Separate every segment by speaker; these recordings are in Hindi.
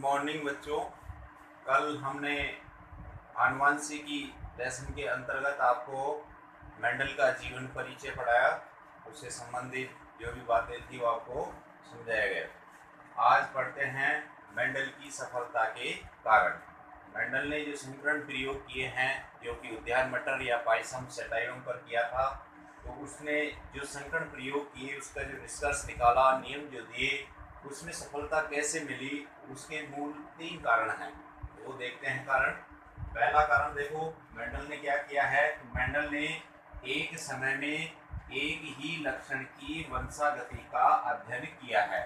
Speaker 1: मॉर्निंग बच्चों। कल हमने आनुवंशिकी लेसन के अंतर्गत आपको मेंडल का जीवन परिचय पढ़ाया। उससे संबंधित जो भी बातें थी वो आपको समझाया गया। आज पढ़ते हैं मेंडल की सफलता के कारण। मेंडल ने जो संकरण प्रयोग किए हैं जो कि उद्यान मटर या पायसम सेटाइलम पर किया था, तो उसने जो संकरण प्रयोग किए उसका जो निष्कर्ष निकाला, नियम जो दिए, उसमें सफलता कैसे मिली, उसके मूल 3 कारण हैं। वो देखते हैं कारण। पहला कारण देखो, मेंडल ने क्या किया है। मेंडल ने एक समय में एक ही लक्षण की वंशागति का अध्ययन किया है।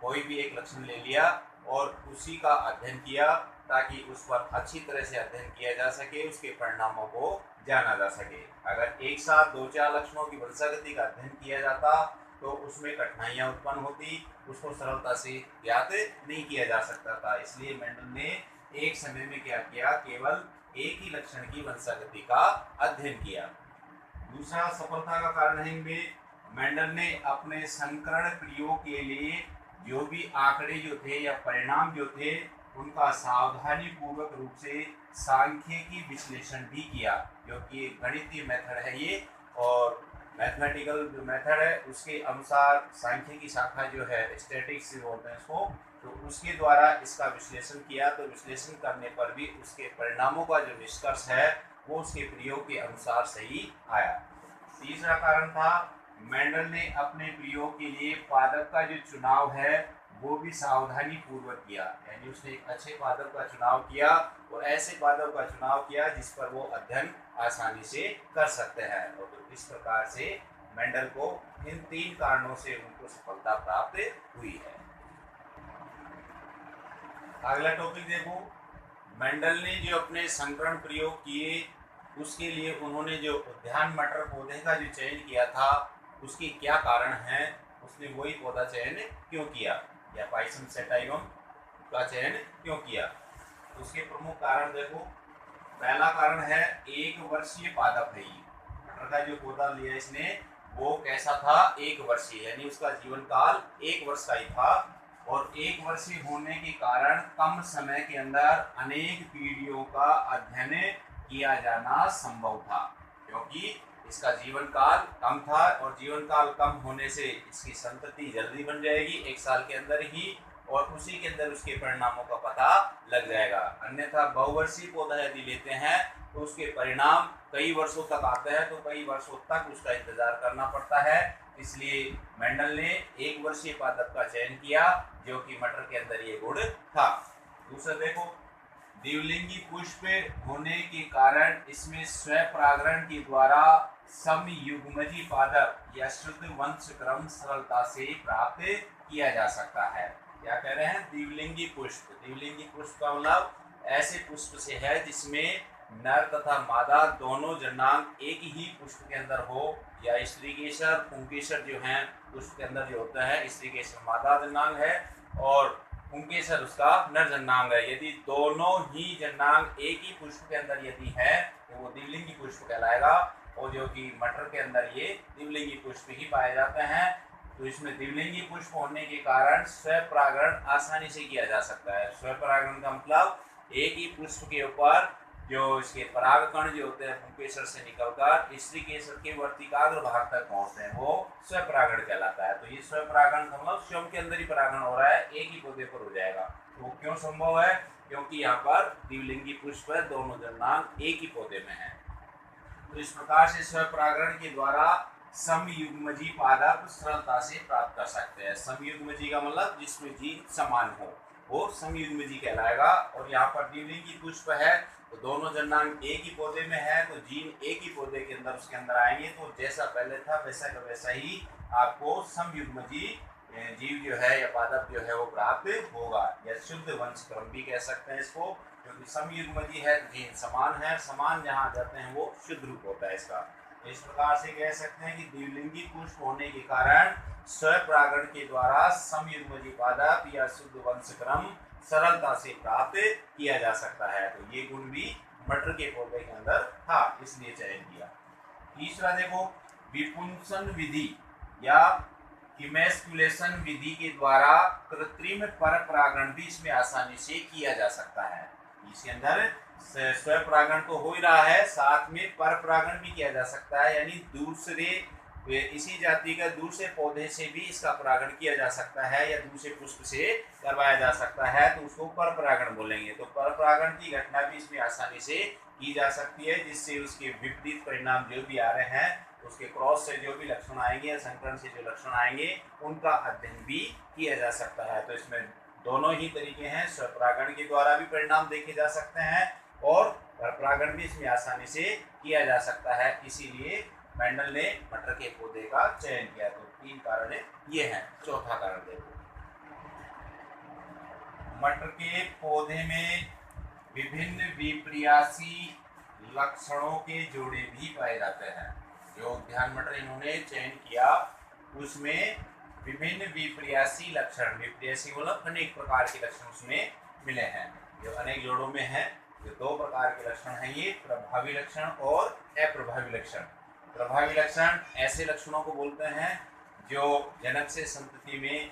Speaker 1: कोई भी एक लक्षण ले लिया और उसी का अध्ययन किया ताकि उस पर अच्छी तरह से अध्ययन किया जा सके, उसके परिणामों को जाना जा सके। अगर एक साथ 2-4 लक्षणों की वंशागति का अध्ययन किया जाता तो उसमें कठिनाइयां उत्पन्न होती, उसको सरलता से ज्ञात नहीं किया जा सकता था। इसलिए मेंडल ने एक समय में क्या किया, केवल एक ही लक्षण की वंशागति का अध्ययन किया। दूसरा सफलता का कारण है इनमें, मेंडल ने अपने संकरण प्रयोग के लिए जो भी आंकड़े जो थे या परिणाम जो थे उनका सावधानी पूर्वक रूप से सांख्यिकी विश्लेषण भी किया, क्योंकि गणितीय मेथड है ये और मैथमेटिकल जो मेथड है उसके अनुसार सांख्यिकी शाखा जो है स्टैटिस्टिक्स बोलते हैं इसको, तो उसके द्वारा इसका विश्लेषण किया। तो विश्लेषण करने पर भी उसके परिणामों का जो निष्कर्ष है वो उसके प्रयोग के अनुसार सही आया। तीसरा कारण था, मेंडल ने अपने प्रयोग के लिए पादप का जो चुनाव है वो भी सावधानी पूर्वक किया, यानी उसने एक अच्छे पादप का चुनाव किया और ऐसे पादप का चुनाव किया जिस पर वो अध्ययन आसानी से कर सकते हैं। और तो इस प्रकार से मेंडल को इन 3 कारणों से उनको सफलता प्राप्त हुई है। अगला टॉपिक देखो, मेंडल ने जो अपने संकरण प्रयोग किए उसके लिए उन्होंने जो उद्यान मटर पौधे का जो चयन किया था उसके क्या कारण हैं, उसने वही पौधा चयन क्यों किया या पायसम सेटाइलम का चयन क्यों किया। उसके प्रमुख कारण देखो, पहला कारण है 1 वर्षीय पादप है। ये मटर का जो पौधा लिया इसने वो कैसा था, 1 वर्षीय, यानी उसका जीवन काल 1 वर्ष का ही था और 1 वर्षीय होने के कारण कम समय के अंदर अनेक पीढ़ियों का अध्ययन किया जाना संभव था, क्योंकि इसका जीवन काल कम था और जीवन काल कम होने से इसकी संतति जल्दी बन जाएगी 1 साल के अंदर ही, और उसी के अंदर उसके परिणामों का पता लग जाएगा। अन्यथा बहुवर्षीय पौधा यदि लेते हैं तो उसके परिणाम कई वर्षों तक आते हैं, तो कई वर्षों तक उसका इंतजार करना पड़ता है। इसलिए मेंडल ने 1 वर्षीय पादप का चयन किया जो कि मटर के अंदर ये गुण था। दूसरा देखो, द्विलिंगी पुष्प होने के कारण इसमें स्वपरागण के द्वारा समयुग्मजी पादप या शुद्ध वंशक्रम सरलता से प्राप्त किया जा सकता है। क्या कह रहे हैं, द्विलिंगी पुष्प। द्विलिंगी पुष्प का मतलब ऐसे पुष्प से है जिसमें नर तथा मादा दोनों जनांग एक ही पुष्प के अंदर हो, या स्त्रीकेसर पुंकेसर जो है पुष्प के अंदर जो होता है, स्त्रीकेसर मादा जनांग है और पुंकेसर उसका नर जनांग है। यदि दोनों ही जनांग एक ही पुष्प के अंदर यदि है तो वो द्विलिंगी पुष्प कहलाएगा, और जो कि मटर के अंदर ये द्विलिंगी पुष्प ही पाए जाते हैं। तो इसमें द्विलिंगी पुष्प होने के कारण स्वपरागण आसानी से किया जा सकता है। स्वपरागण का मतलब एक ही पुष्प के ऊपर जो इसके परागकण जो होते हैं पुंकेसर से निकलकर स्त्रीकेसर के वर्तिकाग्र भाग तक पहुंचते हैं, वो स्वपरागण कहलाता है। तो ये स्वपरागण का मतलब स्वयं के अंदर ही परागण हो रहा है, एक ही पौधे पर हो जाएगा। तो वो क्यों संभव है, क्योंकि यहाँ पर द्विलिंगी पुष्प है, दोनों जनांग एक ही पौधे में है। तो इस प्रकार से स्वपरागण के द्वारा समयुग्मजी पादप सरलता से प्राप्त कर सकते हैं। समयुग्मजी का मतलब जिसमें जीन समान हो वो समयुग्मजी कहलाएगा। और यहाँ पर द्विलिंगी पुष्प है तो दोनों जनांग एक ही पौधे में है, तो जीन एक ही पौधे के अंदर उसके अंदर आएंगे, तो जैसा पहले था वैसा का वैसा ही आपको समयुग्मजी जीव जो है या पादप जो है वो प्राप्त होगा, या शुद्ध वंशक्रम भी कह सकते हैं इसको, क्योंकि समयुग्मजी है, जीन समान है, समान जहाँ जाते हैं वो शुद्ध रूप होता है इसका। इस प्रकार से कह सकते हैं कि द्विलिंगी पुष्प होने के कारण स्वपरागण के द्वारा समयुग्मजी पादप या शुद्ध वंशक्रम सरलता से प्राप्त किया जा सकता है। तो ये गुण भी मटर के पौधे के अंदर था, इसलिए चयन किया। तीसरा देखो, विपुंसन विधि या इमैस्कुलेशन विधि के द्वारा कृत्रिम परपरागण भी इसमें आसानी से किया जा सकता है। इसके अंदर स्वपरागण तो हो ही रहा है, साथ में परपरागण भी किया जा सकता है, यानी दूसरे इसी जाति का दूसरे पौधे से भी इसका परागण किया जा सकता है या दूसरे पुष्प से करवाया जा सकता है, तो उसको परपरागण बोलेंगे। तो परपरागण की घटना भी इसमें आसानी से की जा सकती है, जिससे उसके विपरीत परिणाम जो भी आ रहे हैं, उसके क्रॉस से जो भी लक्षण आएंगे या संकरण से जो लक्षण आएंगे, उनका अध्ययन भी किया जा सकता है। तो इसमें दोनों ही तरीके हैं, स्वपरागण के द्वारा भी परिणाम देखे जा सकते हैं और परपरागण भी इसमें आसानी से किया जा सकता है। इसीलिए मेंडल ने मटर के पौधे का चयन किया। तो 3 कारण ये हैं। चौथा कारण देखो, मटर के पौधे में विभिन्न विपर्यासी लक्षणों के जोड़े भी पाए जाते हैं। जो उद्यान मटर इन्होंने चयन किया उसमें विभिन्न विपर्यासी लक्षण, विपर्यासी मतलब अनेक प्रकार के लक्षण उसमें मिले हैं। जो अनेक जोड़ों में है, जो 2 प्रकार के लक्षण हैं, ये प्रभावी लक्षण और अप्रभावी लक्षण। प्रभावी लक्षण ऐसे लक्षणों को बोलते हैं जो जनक से संतति में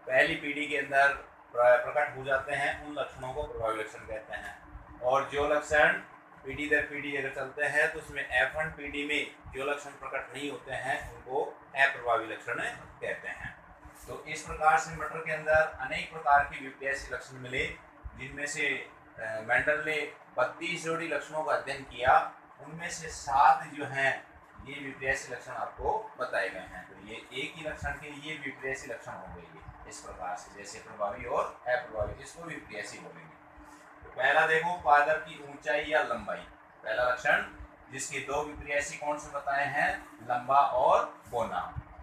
Speaker 1: पहली पीढ़ी के अंदर प्रकट हो जाते हैं, उन लक्षणों को प्रभावी लक्षण कहते हैं। और जो लक्षण पीढ़ी दर पीढ़ी अगर चलते हैं तो उसमें F1 पीढ़ी में जो लक्षण प्रकट नहीं होते हैं उनको अप्रभावी लक्षण कहते हैं। तो इस प्रकार से मटर के अंदर अनेक प्रकार के विपर्यासी लक्षण मिले, जिनमें से मेंडल ने 32 जोड़ी लक्षणों का अध्ययन किया। उनमें से 7 जो हैं ये विपर्यासी लक्षण आपको बताए गए हैं। तो ये एक ही लक्षण के ये विपर्यासी लक्षण हो गए इस प्रकार से, जैसे प्रभावी और अप्रभावी, इसको विपर्यासी बोलेंगे। तो पहला देखो, पादप की ऊंचाई या लंबाई। पहला लक्षण जिसके 2 विपर्यासी कौन से बताए हैं, लंबा और बोना।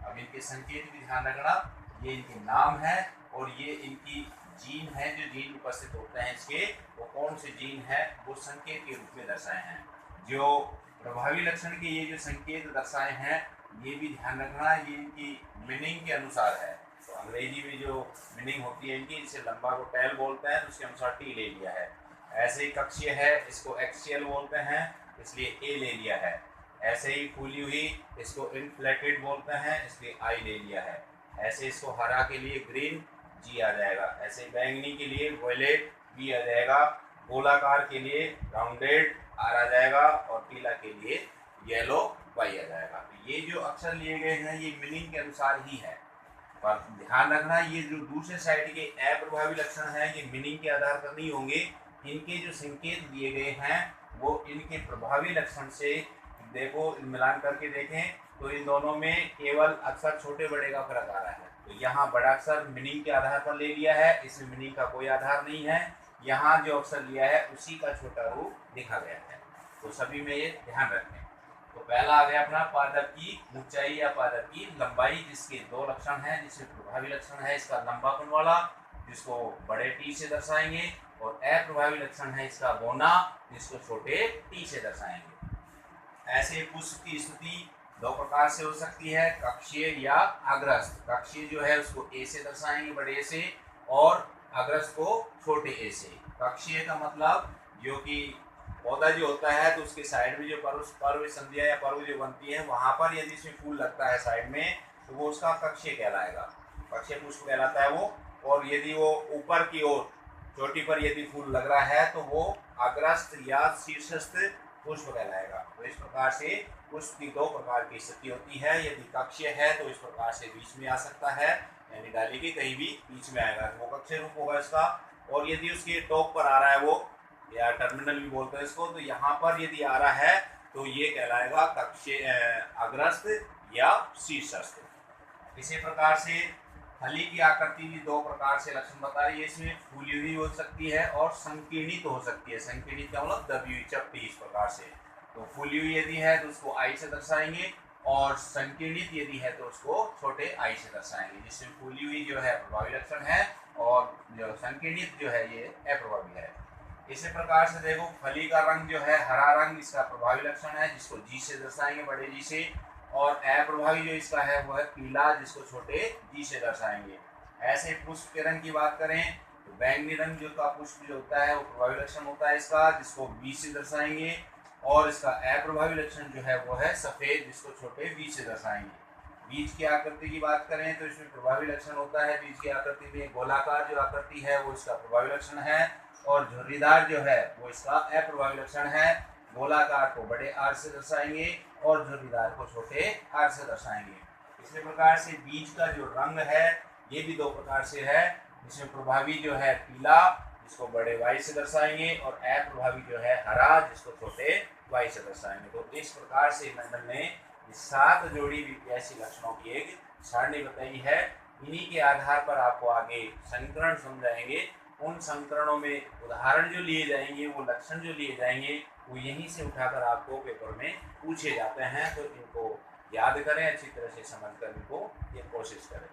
Speaker 1: अब इनके संकेत भी ध्यान रखना, ये इनके नाम है और ये इनकी जीन है, जो जीन उपस्थित होते हैं इसके, वो कौन से जीन है वो संकेत के रूप में दर्शाए हैं। जो प्रभावी लक्षण के ये जो संकेत दर्शाए हैं, ये भी ध्यान रखना, ये इनकी मीनिंग के अनुसार है। तो अंग्रेजी में जो मीनिंग होती है इनकी, इसे लंबा को टेल बोलते हैं, तो उसके अनुसार टी ले लिया है। ऐसे ही कक्षीय है, इसको एक्सियल बोलते हैं, इसलिए ए ले लिया है। ऐसे ही फूली हुई, इसको इनफ्लेटेड बोलते हैं, इसलिए आई ले लिया है। ऐसे इसको हरा के लिए ग्रीन, जी आ जाएगा। ऐसे बैंगनी के लिए वॉयलेट, बी आ जाएगा। गोलाकार के लिए राउंडेड, आर आ जाएगा। और पीला के लिए येलो, वाई आ जाएगा। तो ये जो अक्षर लिए गए हैं ये मीनिंग के अनुसार ही है, पर ध्यान रखना ये जो दूसरे साइड के अप्रभावी लक्षण हैं ये मीनिंग के आधार पर नहीं होंगे। इनके जो संकेत दिए गए हैं वो इनके प्रभावी लक्षण से, देखो मिलान करके देखें तो इन दोनों में केवल अक्षर छोटे बड़े का फर्क आ रहा है। तो यहाँ बड़ा अक्षर मीनिंग के आधार पर ले लिया है, इसमें मीनिंग का कोई आधार नहीं है। यहाँ जो अक्षर लिया है उसी का छोटा रूप दिखा गया है। तो सभी में ये ध्यान रखें। तो पहला आ गया अपना पादप की ऊंचाई या पादप की लंबाई, जिसके 2 लक्षण हैं। जिसमें प्रभावी लक्षण है इसका लंबापन वाला, जिसको बड़े टी से दर्शाएंगे, और अप्रभावी लक्षण है इसका बोना, जिसको छोटे टी से दर्शाएंगे। ऐसे पुष्प की स्थिति 2 प्रकार से हो सकती है, कक्षीय या अग्रस्त। कक्षीय जो है उसको ए से दर्शाएंगे, बड़े ए से, और अग्रस्त को छोटे ए से। कक्षीय का मतलब जो कि पौधा जो होता है तो उसके साइड में जो पर्व संध्या या पर्व जो बनती है, वहां पर यदि इसमें फूल लगता है साइड में, तो वो उसका कक्षीय कहलाएगा, कक्षीय पुष्प कहलाता है वो। और यदि वो ऊपर की ओर चोटी पर यदि फूल लग रहा है तो वो अग्रस्त या शीर्षस्थ पुष्प कहलाएगा। तो इस प्रकार से पुष्प की 2 प्रकार की स्थिति होती है। यदि कक्षीय है तो इस प्रकार से बीच में आ सकता है, यानी डाली के कहीं भी बीच में आएगा, तो वो कक्षीय रूप होगा इसका। और यदि उसके टॉप पर आ रहा है वो, या टर्मिनल भी बोलते हैं इसको, तो यहाँ पर यदि आ रहा है तो ये कहलाएगा कक्षीय अग्रस्त या शीर्षस्थ। इसी प्रकार से फली की आकृति भी 2 प्रकार से लक्षण बता रही है। इसमें फूली हुई हो सकती है और संकीर्णित हो सकती है। संकीर्णित का मतलब दबी हुई, चपटी, इस प्रकार से। तो फूली हुई यदि है तो उसको आई से दर्शाएंगे, और संकीर्णित यदि है तो उसको छोटे आई से दर्शाएंगे। जिसमें फूली हुई जो है प्रभावी लक्षण है और जो संकीर्णित जो है ये अप्रभावी है। इसी प्रकार से देखो, फली का रंग जो है हरा रंग, इसका प्रभावी लक्षण है, जिसको जी से दर्शाएंगे, बड़े जी से। और अप्रभावी जो इसका है वो है पीला, जिसको छोटे जी से दर्शाएंगे। ऐसे पुष्प के रंग की बात करें तो बैंगनी रंग जो का पुष्प जो होता है वो प्रभावी लक्षण होता है इसका, जिसको बी से दर्शाएंगे। और इसका अप्रभावी लक्षण जो है वो है सफेद, जिसको छोटे बी से दर्शाएंगे। बीज की आकृति की बात करें तो इसमें प्रभावी लक्षण होता है, बीज की आकृति में गोलाकार जो आकृति है वो इसका प्रभावी लक्षण है, और झुर्रीदार जो है वो इसका अप्रभावी लक्षण है। गोलाकार को बड़े आर से दर्शाएंगे और झुर्रीदार को छोटे आर से दर्शाएंगे। इसी प्रकार से बीज का जो रंग है ये भी दो प्रकार से है, जिसमें प्रभावी जो है पीला, जिसको बड़े वाई से दर्शाएंगे, और अप्रभावी जो है हरा, जिसको छोटे वाई से दर्शाएंगे। तो इस प्रकार से मेंडल ने 7 जोड़ी विप्यासी लक्षणों की एक सारणी बताई है। इन्हीं के आधार पर आपको आगे संकरण समझाएंगे। उन संकरणों में उदाहरण जो लिए जाएंगे, वो लक्षण जो लिए जाएंगे, वो यहीं से उठाकर आपको पेपर में पूछे जाते हैं। तो इनको याद करें, अच्छी तरह से समझ कर इनको ये कोशिश करें।